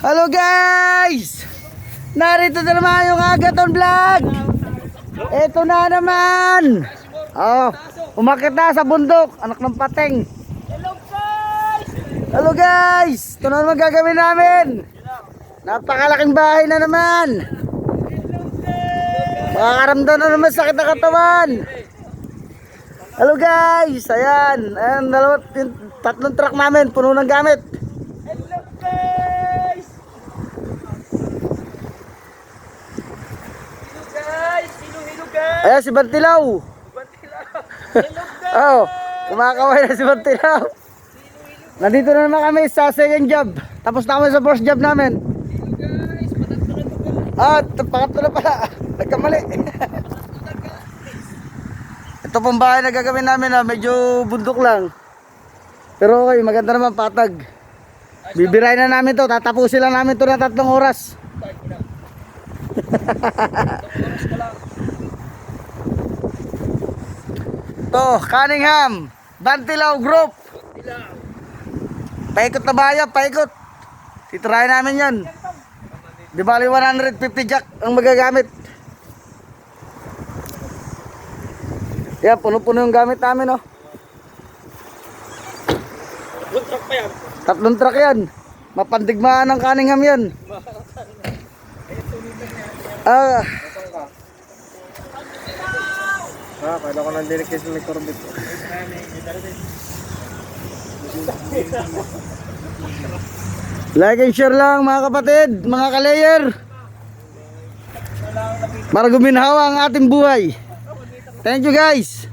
Hello guys! Narito na naman yung Agaton Vlog. Ito na naman. Oh, umakyat na sa bundok, anak ng pateng. Hello guys! Hello guys! Ito na naman gagawin namin. Napakalaking bahay na naman. Makakaramdam na naman sakit na katawan. Hello guys! Ayan, tatlong truck namin, puno ng gamit. Hello guys! Hello guys! Hello guys! Ayan si Bantilaw. Hello guys! Oh, kumakaway na si Bantilaw. Nandito na naman kami sa second job. Tapos na kami sa first job namin. Guys, patatlo na to guys. Ah, pangatlo na pala. Nagkamali. Ito pong bahay na gagawin namin na medyo bundok lang. Pero okay, maganda naman patag. Bibirahin na namin to. Tatapusin lang namin to ng 3 oras. To, Cunningham Bantilaw Group. Paikot na bayan, paikot. Titirahin namin yan. Di bali 150 jack ang magagamit. Yan, puno-puno yung gamit namin, oh. Truck pa yan. 3 truck yan. Mapandigmaan ng Cunningham yan. Kala ko nang dinig kasi may korbit. Like and share lang mga kapatid, mga ka-layer. Para guminhawa ang ating buhay. Thank you guys.